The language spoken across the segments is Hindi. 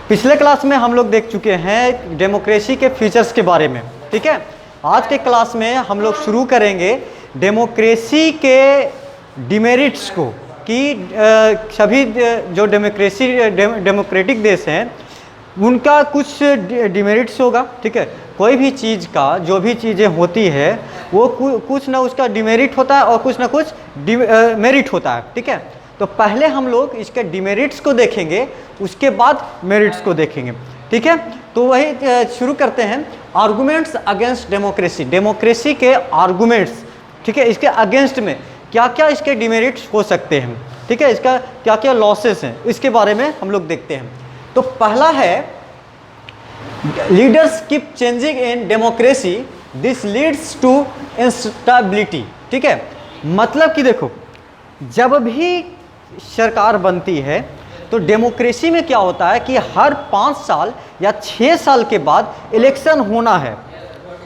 पिछले क्लास में हम लोग देख चुके हैं डेमोक्रेसी के फीचर्स के बारे में, ठीक है। आज के क्लास में हम लोग शुरू करेंगे डेमोक्रेसी के डिमेरिट्स को, कि सभी जो डेमोक्रेटिक देश हैं उनका कुछ डिमेरिट्स होगा, ठीक है। कोई भी चीज़ का जो भी चीज़ें होती है वो कुछ ना उसका डिमेरिट होता है और कुछ ना कुछ मेरिट होता है, ठीक है। तो पहले हम लोग इसके डिमेरिट्स को देखेंगे, उसके बाद मेरिट्स को देखेंगे, ठीक है। तो वही शुरू करते हैं। आर्गुमेंट्स अगेंस्ट डेमोक्रेसी, डेमोक्रेसी के आर्गुमेंट्स, ठीक है, इसके अगेंस्ट में क्या क्या इसके डिमेरिट्स हो सकते हैं, ठीक है, इसका क्या क्या लॉसेस हैं, इसके बारे में हम लोग देखते हैं। तो पहला है leaders keep changing in democracy, this leads to instability, ठीक है। मतलब कि देखो, जब भी सरकार बनती है तो डेमोक्रेसी में क्या होता है कि हर 5 साल या 6 साल के बाद इलेक्शन होना है,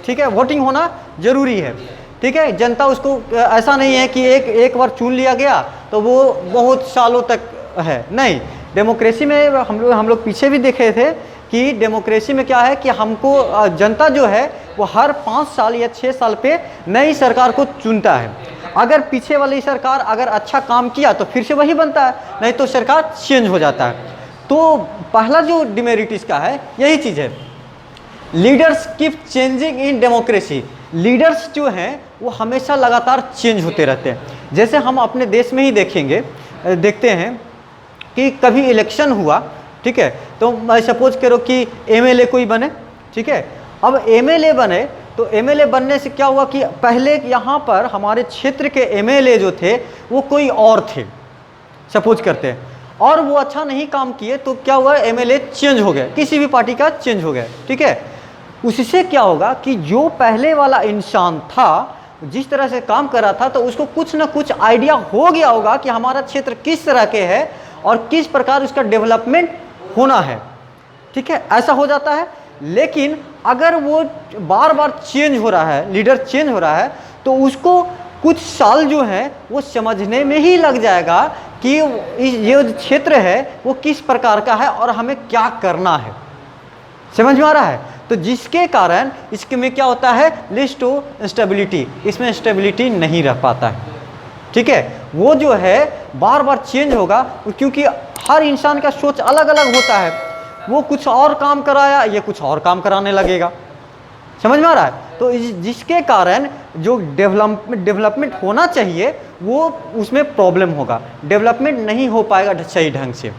ठीक है, वोटिंग होना जरूरी है, ठीक है। जनता उसको ऐसा नहीं है कि एक बार चुन लिया गया तो वो बहुत सालों तक है, नहीं। डेमोक्रेसी में हम लोग पीछे भी देखे थे कि डेमोक्रेसी में क्या है कि हमको जनता जो है वो हर 5 साल या 6 साल पे नई सरकार को चुनता है। अगर पीछे वाली सरकार अगर अच्छा काम किया तो फिर से वही बनता है, नहीं तो सरकार चेंज हो जाता है। तो पहला जो डिमेरिट इसका है यही चीज़ है, leaders keep changing in democracy. Leaders जो हैं वो हमेशा लगातार चेंज होते रहते हैं। जैसे हम अपने देश में ही देखते हैं कि कभी इलेक्शन हुआ, ठीक है, तो मैं सपोज करो कि एमएलए कोई बने, ठीक है। अब एमएलए बने तो एमएलए बनने से क्या हुआ कि पहले यहाँ पर हमारे क्षेत्र के एमएलए जो थे वो कोई और थे, सपोज करते हैं, और वो अच्छा नहीं काम किए तो क्या हुआ, एमएलए चेंज हो गए, किसी भी पार्टी का चेंज हो गया, ठीक है। उससे क्या होगा कि जो पहले वाला इंसान था जिस तरह से काम कर रहा था तो उसको कुछ ना कुछ आइडिया हो गया होगा कि हमारा क्षेत्र किस तरह के है और किस प्रकार उसका डेवलपमेंट होना है, ठीक है, ऐसा हो जाता है। लेकिन अगर वो बार बार चेंज हो रहा है, लीडर चेंज हो रहा है, तो उसको कुछ साल जो है वो समझने में ही लग जाएगा कि ये जो क्षेत्र है वो किस प्रकार का है और हमें क्या करना है, समझ में आ रहा है। तो जिसके कारण इसके में क्या होता है, लिस्ट टू इंस्टेबिलिटी, इसमें स्टेबिलिटी नहीं रह पाता है, ठीक है। वो जो है बार बार चेंज होगा क्योंकि हर इंसान का सोच अलग अलग होता है, वो कुछ और काम कराया, ये कुछ और काम कराने लगेगा, समझ में आ रहा है। तो जिसके कारण जो डेवलपमेंट होना चाहिए वो उसमें प्रॉब्लम होगा, डेवलपमेंट नहीं हो पाएगा सही ढंग से,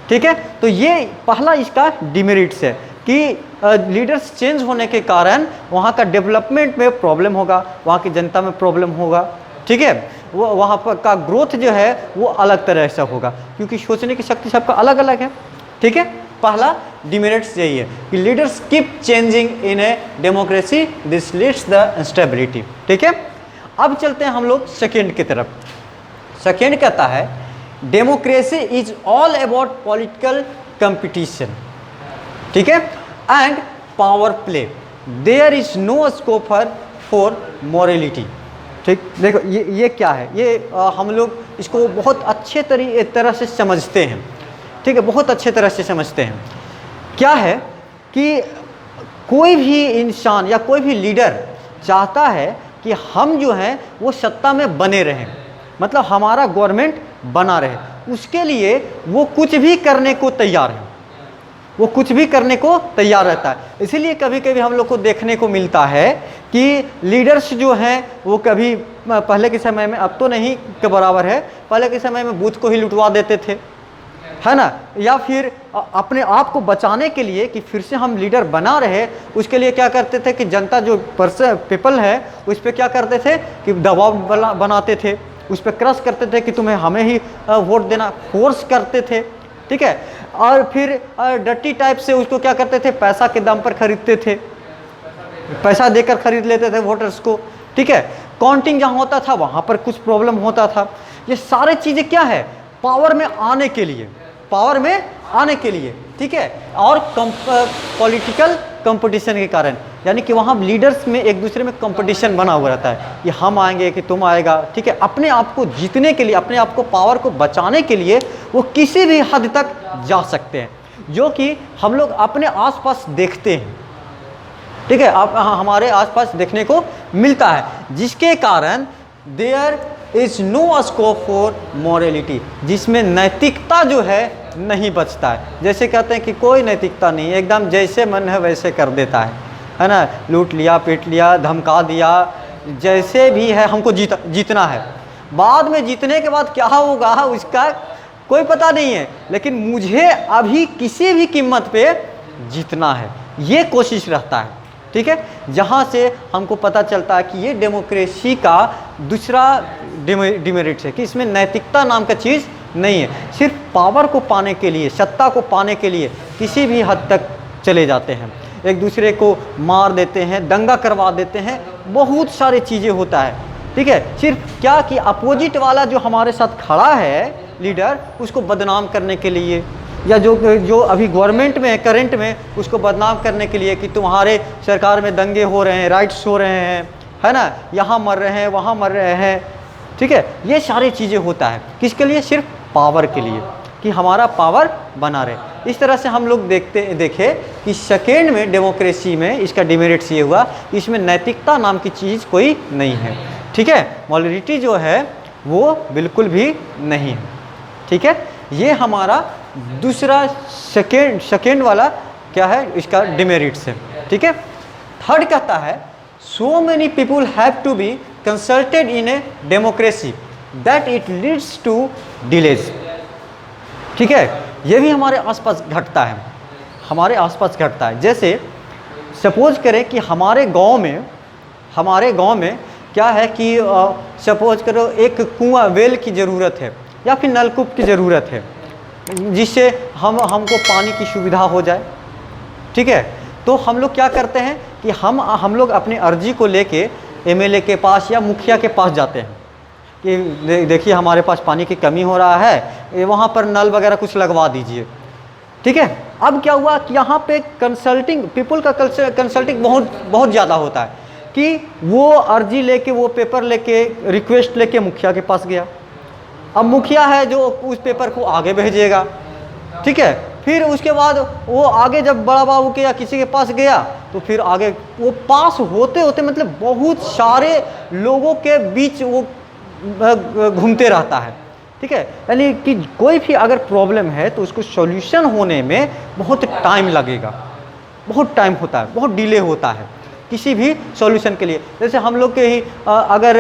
ठीक है। तो ये पहला इसका डिमेरिट्स है कि लीडर्स चेंज होने के कारण वहाँ का डेवलपमेंट में प्रॉब्लम होगा, वहाँ की जनता में प्रॉब्लम होगा, ठीक है। वो वहाँ पर का ग्रोथ जो है वो अलग तरह से होगा क्योंकि सोचने की शक्ति सबका अलग अलग है, ठीक है। पहला डिमेरिट्स यही है कि leaders keep changing in a democracy, this leads the instability, ठीक है। अब चलते हैं हम लोग सेकेंड की तरफ। सेकेंड कहता है democracy is all about political competition, ठीक है, and power play, there is no scope for morality, ठीक। देखो ये क्या है, ये हम लोग इसको बहुत अच्छे तरह से समझते हैं, ठीक है, बहुत अच्छे तरह से समझते हैं। क्या है कि कोई भी इंसान या कोई भी लीडर चाहता है कि हम जो हैं वो सत्ता में बने रहें, मतलब हमारा गवर्नमेंट बना रहे, उसके लिए वो कुछ भी करने को तैयार है, वो कुछ भी करने को तैयार रहता है। इसीलिए कभी कभी हम लोग को देखने को मिलता है कि लीडर्स जो हैं वो कभी पहले के समय में, अब तो नहीं के बराबर है, पहले के समय में बूथ को ही लुटवा देते थे, है ना, या फिर अपने आप को बचाने के लिए कि फिर से हम लीडर बना रहे, उसके लिए क्या करते थे कि जनता जो पीपल है उस पर क्या करते थे कि दबाव बनाते थे, उस पर क्रश करते थे कि तुम्हें हमें ही वोट देना, फोर्स करते थे, ठीक है। और फिर डर्टी टाइप से उसको क्या करते थे, पैसा के दाम पर खरीदते थे, पैसा देकर खरीद लेते थे वोटर्स को, ठीक है। काउंटिंग जहाँ होता था वहाँ पर कुछ प्रॉब्लम होता था। ये सारे चीज़ें क्या है, पावर में आने के लिए, पावर में आने के लिए, ठीक है, और पॉलिटिकल कंपटीशन के कारण, यानी कि वहाँ लीडर्स में एक दूसरे में कंपटीशन बना हुआ रहता है कि हम आएंगे कि तुम आएगा, ठीक है। अपने आप को जीतने के लिए, अपने आप को पावर को बचाने के लिए वो किसी भी हद तक जा सकते हैं। जो कि हम लोग अपने आसपास देखते हैं, ठीक है, आप हमारे आसपास देखने को मिलता है, जिसके कारण there is no scope for morality, जिसमें नैतिकता जो है नहीं बचता है। जैसे कहते हैं कि कोई नैतिकता नहीं, एकदम जैसे मन है वैसे कर देता है ना, लूट लिया, पीट लिया, धमका दिया, जैसे भी है हमको जीतना है। बाद में जीतने के बाद क्या होगा उसका कोई पता नहीं है, लेकिन मुझे अभी किसी भी कीमत पे जीतना है, ये कोशिश रहता है, ठीक है। जहाँ से हमको पता चलता है कि ये डेमोक्रेसी का दूसरा डिमेरिट्स है कि इसमें नैतिकता नाम का चीज़ नहीं है। सिर्फ पावर को पाने के लिए, सत्ता को पाने के लिए किसी भी हद तक चले जाते हैं, एक दूसरे को मार देते हैं, दंगा करवा देते हैं, बहुत सारी चीज़ें होता है, ठीक है। सिर्फ क्या कि अपोजिट वाला जो हमारे साथ खड़ा है लीडर, उसको बदनाम करने के लिए, या जो अभी गवर्नमेंट में है करंट में, उसको बदनाम करने के लिए कि तुम्हारे सरकार में दंगे हो रहे हैं, राइट्स हो रहे हैं, है ना, यहाँ मर रहे हैं, वहाँ मर रहे हैं, ठीक है। ये सारी चीज़ें होता है किसके लिए? सिर्फ पावर के लिए, कि हमारा पावर बना रहे। इस तरह से हम लोग देखे कि सेकेंड में डेमोक्रेसी में इसका डिमेरिट्स ये हुआ, इसमें नैतिकता नाम की चीज़ कोई नहीं है, ठीक है। मॉरलिटी जो है वो बिल्कुल भी नहीं है, ठीक है। ये हमारा दूसरा सेकेंड वाला क्या है, इसका डिमेरिट्स है, ठीक है। थर्ड कहता है so many people have to be consulted in a democracy that it leads to delays, ठीक है। ये भी हमारे आसपास घटता है, हमारे आसपास घटता है। जैसे सपोज करें कि हमारे गांव में क्या है कि सपोज करो एक कुआं, वेल की ज़रूरत है या फिर नलकूप की ज़रूरत है, जिससे हमको पानी की सुविधा हो जाए, ठीक है। तो हम लोग क्या करते हैं कि हम लोग अपनी अर्जी को लेके एमएलए के पास या मुखिया के पास जाते हैं कि देखिए हमारे पास पानी की कमी हो रहा है, वहाँ पर नल वगैरह कुछ लगवा दीजिए, ठीक है। अब क्या हुआ कि यहाँ पे कंसल्टिंग पीपल का कंसल्टिंग बहुत ज़्यादा होता है कि वो अर्जी लेके, वो पेपर लेके, रिक्वेस्ट लेके मुखिया के पास गया। अब मुखिया है जो उस पेपर को आगे भेजेगा, ठीक है। फिर उसके बाद वो आगे जब बड़ा बाबू के या किसी के पास गया तो फिर आगे वो पास होते होते मतलब बहुत सारे लोगों के बीच वो घूमते रहता है, ठीक है। यानी कि कोई भी अगर प्रॉब्लम है तो उसको सॉल्यूशन होने में बहुत टाइम लगेगा, बहुत टाइम होता है, बहुत डिले होता है किसी भी सॉल्यूशन के लिए। जैसे हम लोग के ही अगर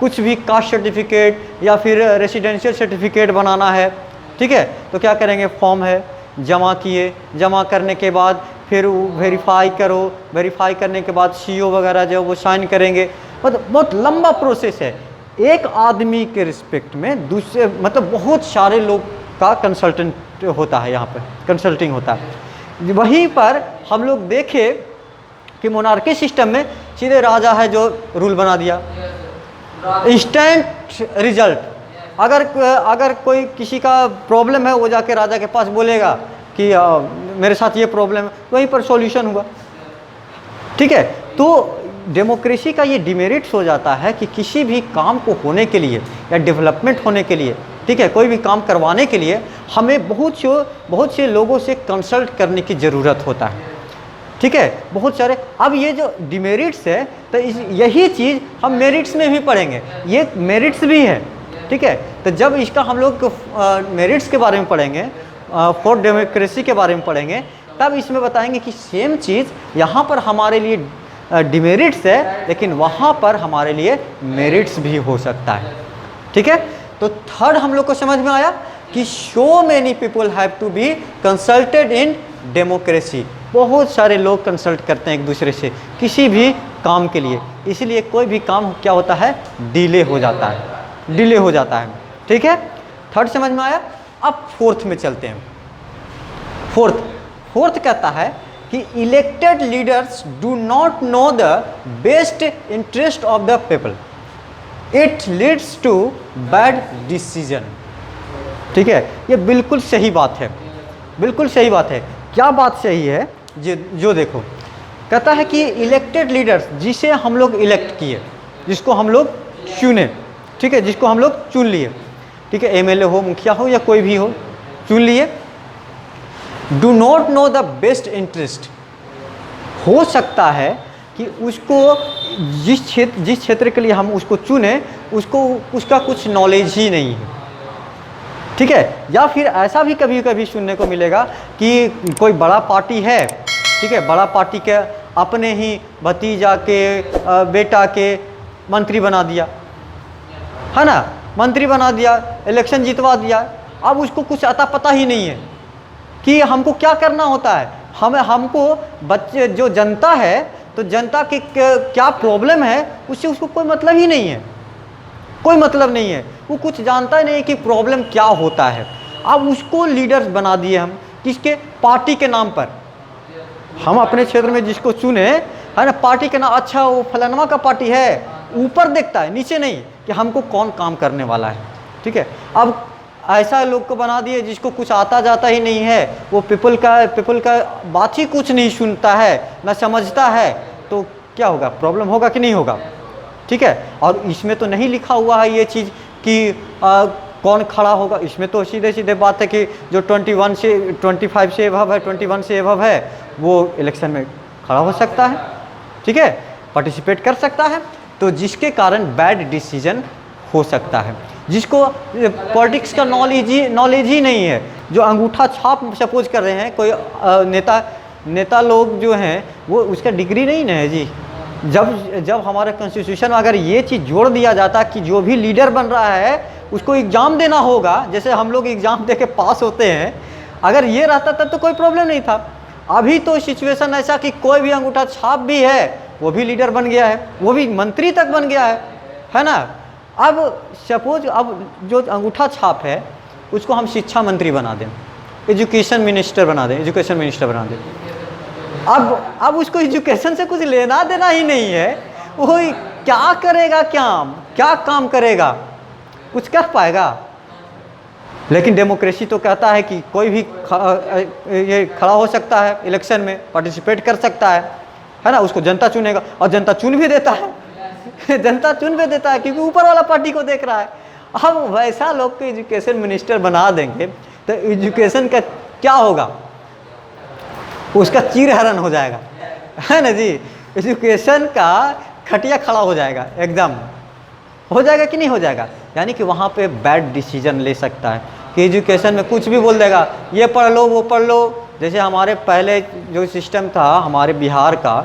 कुछ भी कास्ट सर्टिफिकेट या फिर रेसिडेंशियल सर्टिफिकेट बनाना है, ठीक है, तो क्या करेंगे, फॉर्म है, जमा किए, जमा करने के बाद फिर वेरीफाई करो, वेरीफाई करने के बाद सीओ वगैरह जो वो साइन करेंगे, मतलब बहुत लंबा प्रोसेस है। एक आदमी के रिस्पेक्ट में दूसरे मतलब बहुत सारे लोग का कंसल्टेंट होता है, यहाँ पर कंसल्टिंग होता है। वहीं पर हम लोग देखे कि मोनार्की सिस्टम में सीधे राजा है जो रूल बना दिया, इंस्टेंट रिजल्ट। अगर कोई किसी का प्रॉब्लम है वो जाके राजा के पास बोलेगा कि मेरे साथ ये प्रॉब्लम है, वहीं पर सॉल्यूशन हुआ, ठीक है। तो डेमोक्रेसी का ये डिमेरिट्स हो जाता है कि किसी भी काम को होने के लिए या डेवलपमेंट होने के लिए, ठीक है, कोई भी काम करवाने के लिए हमें बहुत से लोगों से कंसल्ट करने की ज़रूरत होता है, ठीक है, बहुत सारे। अब ये जो डिमेरिट्स है तो यही चीज़ हम मेरिट्स में भी पढ़ेंगे, ये मेरिट्स भी है, ठीक है। तो जब इसका हम लोग मेरिट्स के बारे में पढ़ेंगे, फॉर डेमोक्रेसी के बारे में पढ़ेंगे, तब इसमें बताएंगे कि सेम चीज़ यहाँ पर हमारे लिए डिमेरिट्स है, लेकिन वहाँ पर हमारे लिए मेरिट्स भी हो सकता है, ठीक है। तो थर्ड हम लोग को समझ में आया कि so many people have to be consulted in democracy, बहुत सारे लोग कंसल्ट करते हैं एक दूसरे से किसी भी काम के लिए, इसलिए कोई भी काम क्या होता है, डिले हो जाता है, ठीक है। थर्ड समझ में आया। अब फोर्थ में चलते हैं। फोर्थ कहता है कि elected leaders do not know the best interest of the people, it leads to bad decision, ठीक है। ये बिल्कुल सही बात है, बिल्कुल सही बात है। क्या बात सही है, जो देखो कहता है कि इलेक्टेड लीडर्स, जिसे हम लोग इलेक्ट किए, जिसको हम लोग चुने, ठीक है, जिसको हम लोग चुन लिए, ठीक है, एमएलए हो, मुखिया हो या कोई भी हो, चुन लिए, do not know the best interest. हो सकता है कि उसको जिस क्षेत्र के लिए हम उसको चुने उसको उसका कुछ नॉलेज ही नहीं है, ठीक है। या फिर ऐसा भी कभी कभी सुनने को मिलेगा कि कोई बड़ा पार्टी है, ठीक है, बड़ा पार्टी के अपने ही भतीजा के बेटा के मंत्री बना दिया, है ना, मंत्री बना दिया, इलेक्शन जितवा दिया। अब उसको कुछ अता पता ही नहीं है कि हमको क्या करना होता है। हमको बच्चे जो जनता है, तो जनता की क्या प्रॉब्लम है उससे उसको कोई मतलब ही नहीं है, कोई मतलब नहीं है। वो कुछ जानता ही नहीं कि प्रॉब्लम क्या होता है। अब उसको लीडर बना दिए हम, किसके, पार्टी के नाम पर। हम अपने क्षेत्र में जिसको चुने, है ना, पार्टी के नाम, अच्छा वो फलानवा का पार्टी है, ऊपर देखता है नीचे नहीं कि हमको कौन काम करने वाला है, ठीक है। अब ऐसा लोग को बना दिए जिसको कुछ आता जाता ही नहीं है, वो पीपल का बात ही कुछ नहीं सुनता है, ना समझता है, तो क्या होगा, प्रॉब्लम होगा कि नहीं होगा, ठीक है। और इसमें तो नहीं लिखा हुआ है ये चीज़ कि कौन खड़ा होगा। इसमें तो सीधे सीधे बात है कि जो 21 से 25 से एबव है, 21 से एबव है, वो इलेक्शन में खड़ा हो सकता है, ठीक है, पार्टिसिपेट कर सकता है। तो जिसके कारण बैड डिसीजन हो सकता है। जिसको पॉलिटिक्स का नॉलेज ही नहीं है, जो अंगूठा छाप सपोज कर रहे हैं, कोई नेता लोग जो हैं वो उसका डिग्री नहीं है जी। जब हमारे कॉन्स्टिट्यूशन में अगर ये चीज़ जोड़ दिया जाता कि जो भी लीडर बन रहा है उसको एग्ज़ाम देना होगा, जैसे हम लोग एग्ज़ाम दे के पास होते हैं, अगर ये रहता तब तो कोई प्रॉब्लम नहीं था। अभी तो सिचुएशन ऐसा कि कोई भी अंगूठा छाप भी है वो भी लीडर बन गया है, वो भी मंत्री तक बन गया है ना। अब सपोज अब जो अंगूठा छाप है उसको हम शिक्षा मंत्री बना दें, एजुकेशन मिनिस्टर बना दें। अब उसको एजुकेशन से कुछ लेना देना ही नहीं है, वो क्या करेगा, क्या काम करेगा, कुछ कर पाएगा। लेकिन डेमोक्रेसी तो कहता है कि कोई भी ये खड़ा हो सकता है, इलेक्शन में पार्टिसिपेट कर सकता है ना, उसको जनता चुनेगा, और जनता चुन भी देता है जनता चुन भी देता है क्योंकि ऊपर वाला पार्टी को देख रहा है। अब वैसा लोग को एजुकेशन मिनिस्टर बना देंगे तो एजुकेशन का क्या होगा, उसका चीरहरण हो जाएगा, है ना जी। एजुकेशन का खटिया खड़ा हो जाएगा, एग्जाम हो जाएगा कि नहीं हो जाएगा। यानी कि वहाँ पे बैड डिसीजन ले सकता है कि एजुकेशन में कुछ भी बोल देगा, ये पढ़ लो वो पढ़ लो। जैसे हमारे पहले जो सिस्टम था हमारे बिहार का,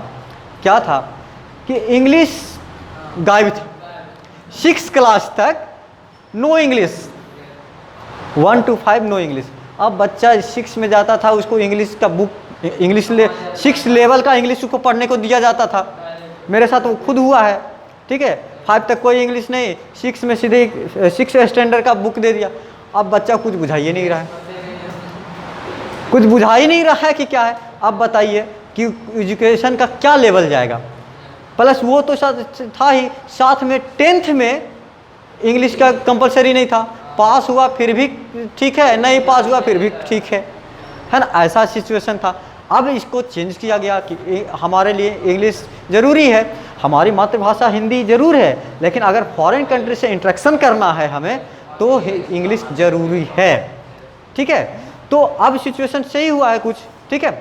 क्या था कि इंग्लिश गायब थी, 6 क्लास तक no English, 1 to 5 no English. अब बच्चा 6 में जाता था, उसको इंग्लिश का बुक, 6 लेवल का इंग्लिश उसको पढ़ने को दिया जाता था। मेरे साथ वो खुद हुआ है, ठीक है। 5 तक कोई इंग्लिश नहीं, 6 में सीधे 6 स्टैंडर्ड का बुक दे दिया। अब बच्चा कुछ बुझाइए नहीं रहा है, कुछ बुझा ही नहीं रहा है कि क्या है। अब बताइए कि एजुकेशन का क्या लेवल जाएगा। प्लस वो तो था ही, साथ में 10th में इंग्लिश का कंपलसरी नहीं था, पास हुआ फिर भी ठीक है, नहीं पास हुआ फिर भी ठीक है ना, ऐसा सिचुएशन था। अब इसको चेंज किया गया कि हमारे लिए इंग्लिश ज़रूरी है, हमारी मातृभाषा हिंदी ज़रूर है, लेकिन अगर फॉरेन कंट्री से इंटरेक्शन करना है हमें तो इंग्लिश ज़रूरी है, ठीक है। तो अब सिचुएशन सही हुआ है कुछ, ठीक है।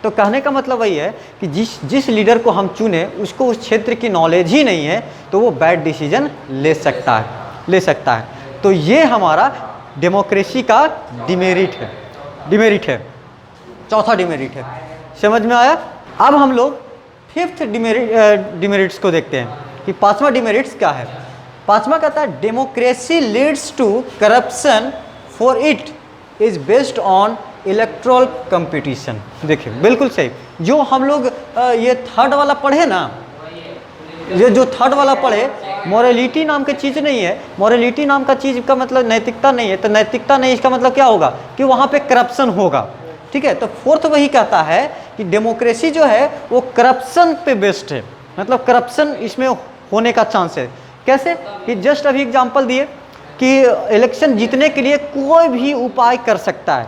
तो कहने का मतलब वही है कि जिस लीडर को हम चुने उसको उस क्षेत्र की नॉलेज ही नहीं है तो वो बैड डिसीजन ले सकता है। तो ये हमारा डेमोक्रेसी का डिमेरिट है, चौथा डिमेरिट है। समझ में आया। अब हम लोग 5th डिमेरिट्स को देखते हैं कि 5वां डिमेरिट्स क्या है। 5वां कहता है democracy leads to corruption for it is based on electoral competition. देखिए बिल्कुल सही, जो हम लोग ये 3rd वाला पढ़े ना, ये जो 3rd वाला पढ़े, मॉरलिटी नाम की चीज़ नहीं है। मॉरलिटी नाम का चीज़ का मतलब नैतिकता नहीं है, तो नैतिकता नहीं, इसका मतलब क्या होगा कि वहाँ पे करप्शन होगा, ठीक है। तो 4th वही कहता है कि डेमोक्रेसी जो है वो करप्शन पे बेस्ड है, मतलब करप्शन इसमें होने का चांस है। कैसे कि जस्ट अभी एग्जांपल दिए कि इलेक्शन जीतने के लिए कोई भी उपाय कर सकता है,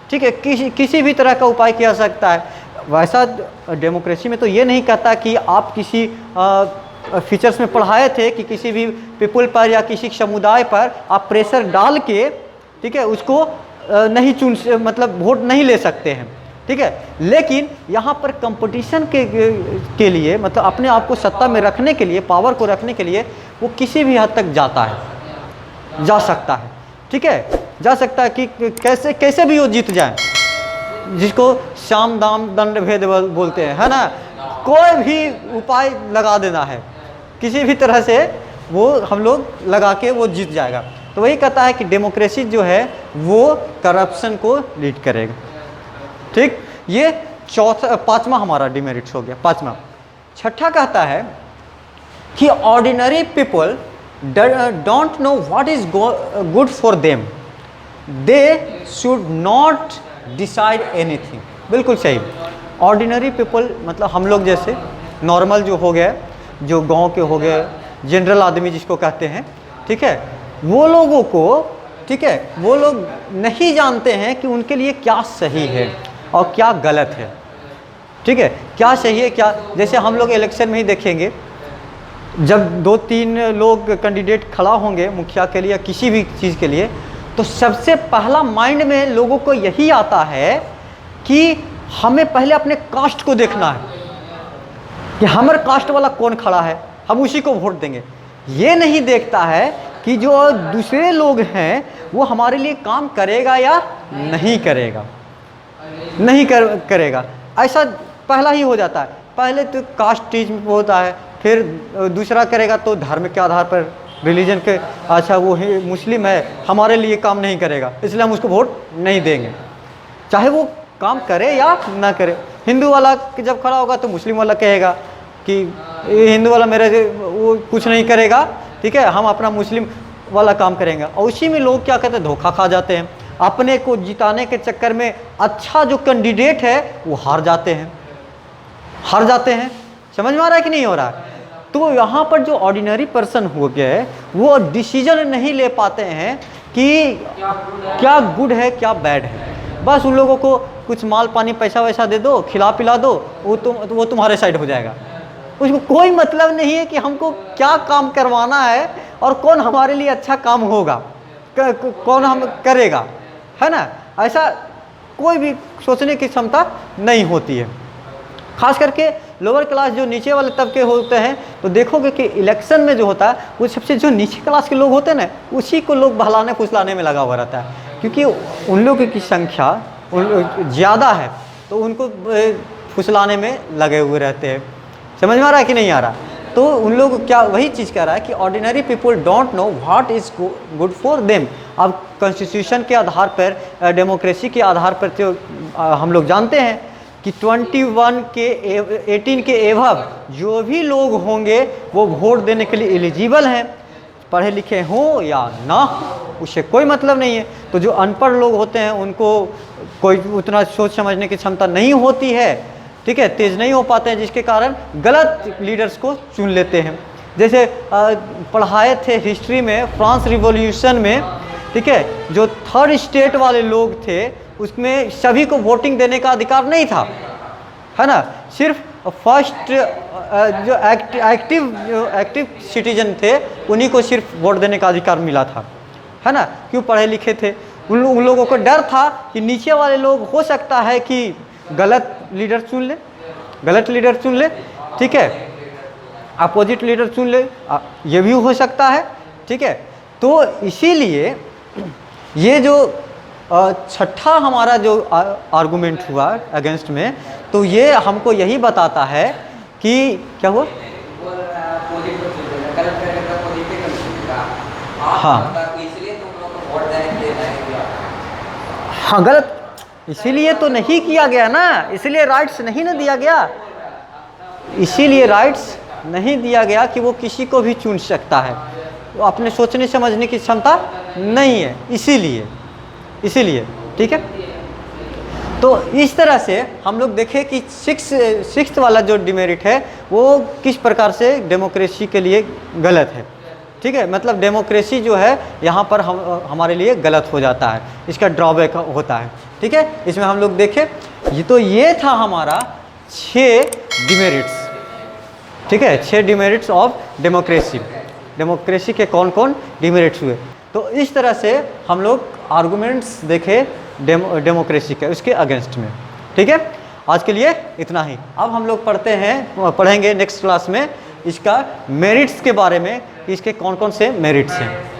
ठीक है, किसी भी तरह का उपाय किया सकता है। वैसा डेमोक्रेसी में तो ये नहीं कहता कि आप किसी फीचर्स में पढ़ाए थे कि किसी भी पीपल पर या किसी समुदाय पर आप प्रेशर डाल के, ठीक है, उसको नहीं मतलब वोट नहीं ले सकते हैं, ठीक है। लेकिन यहाँ पर कंपटीशन के लिए, मतलब अपने आप को सत्ता में रखने के लिए, पावर को रखने के लिए वो किसी भी हद तक जाता है, जा सकता है, ठीक है, जा सकता है कि कैसे कैसे भी वो जीत जाए, जिसको साम दाम दंड भेद बोलते हैं, है ना। कोई भी उपाय लगा देना है, किसी भी तरह से वो हम लोग लगा के वो जीत जाएगा। तो वही कहता है कि डेमोक्रेसी जो है वो करप्शन को लीड करेगा, ठीक। ये पांचवा हमारा डिमेरिट्स हो गया, पांचवा। छठा कहता है कि ordinary people don't know what is good for them, they should not decide anything. बिल्कुल सही। ऑर्डिनरी पीपल मतलब हम लोग जैसे नॉर्मल जो हो गए, जो गांव के हो गए, जनरल आदमी जिसको कहते हैं, ठीक है, वो लोगों को, ठीक है, वो लोग नहीं जानते हैं कि उनके लिए क्या सही है और क्या गलत है, ठीक है, क्या सही है क्या। जैसे हम लोग इलेक्शन में ही देखेंगे, जब 2-3 लोग कैंडिडेट खड़ा होंगे मुखिया के लिए या किसी भी चीज़ के लिए, तो सबसे पहला माइंड में लोगों को यही आता है कि हमें पहले अपने कास्ट को देखना है कि हमारे कास्ट वाला कौन खड़ा है, हम उसी को वोट देंगे। ये नहीं देखता है कि जो दूसरे लोग हैं वो हमारे लिए काम करेगा या नहीं करेगा, नहीं करेगा। ऐसा पहला ही हो जाता है। पहले तो कास्ट टीज होता है, फिर दूसरा करेगा तो धर्म के आधार पर, रिलीजन के, अच्छा वो ही मुस्लिम है, हमारे लिए काम नहीं करेगा इसलिए हम उसको वोट नहीं देंगे, चाहे वो काम करे या ना करे। हिंदू वाला जब खड़ा होगा तो मुस्लिम वाला कहेगा कि हिंदू वाला मेरे वो कुछ नहीं करेगा, ठीक है, हम अपना मुस्लिम वाला काम करेंगे। और उसी में लोग क्या कहते हैं, धोखा खा जाते हैं। अपने को जिताने के चक्कर में अच्छा जो कैंडिडेट है वो हार जाते हैं, हार जाते हैं। समझ में आ रहा है कि नहीं हो रहा है। तो यहाँ पर जो ऑर्डिनरी पर्सन हो गया है वो डिसीजन नहीं ले पाते हैं कि क्या गुड है क्या बैड है। बस उन लोगों को कुछ माल पानी पैसा वैसा दे दो, खिला पिला दो, वो तुम्हारे साइड हो जाएगा। उसको कोई मतलब नहीं है कि हमको क्या काम करवाना है और कौन हमारे लिए अच्छा काम होगा, कौन हम करेगा, है ना। ऐसा कोई भी सोचने की क्षमता नहीं होती है। खास करके लोअर क्लास जो नीचे वाले तबके होते हैं, तो देखोगे कि इलेक्शन में जो होता है वो सबसे जो नीचे क्लास के लोग होते हैं ना, उसी को लोग बहलाने फुसलाने में लगा हुआ रहता है, क्योंकि उन लोगों की संख्या ज़्यादा है तो उनको फुसलाने में लगे हुए रहते हैं। समझ में आ रहा है कि नहीं आ रहा। तो उन लोग क्या वही चीज़ कह रहा है कि ordinary people don't know what is good for them. अब कॉन्स्टिट्यूशन के आधार पर, डेमोक्रेसी के आधार पर तो हम लोग जानते हैं कि 21 के 18 के एवब जो भी लोग होंगे वो वोट देने के लिए एलिजिबल हैं, पढ़े लिखे हों या ना, उससे कोई मतलब नहीं है। तो जो अनपढ़ लोग होते हैं उनको कोई उतना सोच समझने की क्षमता नहीं होती है, ठीक है, तेज़ नहीं हो पाते हैं, जिसके कारण गलत लीडर्स को चुन लेते हैं। जैसे पढ़ाए थे हिस्ट्री में, फ्रांस रिवॉल्यूशन में, ठीक है, जो थर्ड स्टेट वाले लोग थे उसमें सभी को वोटिंग देने का अधिकार नहीं था, है ना। सिर्फ फर्स्ट जो एक्टिव सिटीजन थे उन्हीं को सिर्फ वोट देने का अधिकार मिला था, है ना। क्यों, पढ़े लिखे थे। उन लोगों को डर था कि नीचे वाले लोग हो सकता है कि गलत लीडर चुन ले, गलत लीडर चुन ले, ठीक है, अपोजिट लीडर चुन ले, ये भी हो सकता है, ठीक है। तो इसीलिए ये जो छठा हमारा जो आर्गुमेंट हुआ अगेंस्ट में, तो ये हमको यही बताता है कि क्या हुआ, हाँ गलत इसीलिए तो नहीं किया गया ना, इसीलिए राइट्स नहीं ना दिया गया, इसीलिए राइट्स नहीं दिया गया कि वो किसी को भी चुन सकता है, वो अपने सोचने समझने की क्षमता नहीं है, इसीलिए ठीक है। तो इस तरह से हम लोग देखें कि सिक्स्थ वाला जो डिमेरिट है वो किस प्रकार से डेमोक्रेसी के लिए गलत है, ठीक है। मतलब डेमोक्रेसी जो है यहाँ पर हमारे लिए गलत हो जाता है, इसका ड्रॉबैक होता है, ठीक है। इसमें हम लोग देखें ये था हमारा 6 डिमेरिट्स, ठीक है, 6 डिमेरिट्स ऑफ डेमोक्रेसी। डेमोक्रेसी के कौन कौन डिमेरिट्स हुए। तो इस तरह से हम लोग आर्गुमेंट्स देखे डेमोक्रेसी के, उसके अगेंस्ट में। ठीक है, आज के लिए इतना ही। अब हम लोग पढ़ेंगे नेक्स्ट क्लास में इसका मेरिट्स के बारे में कि इसके कौन कौन से मेरिट्स हैं।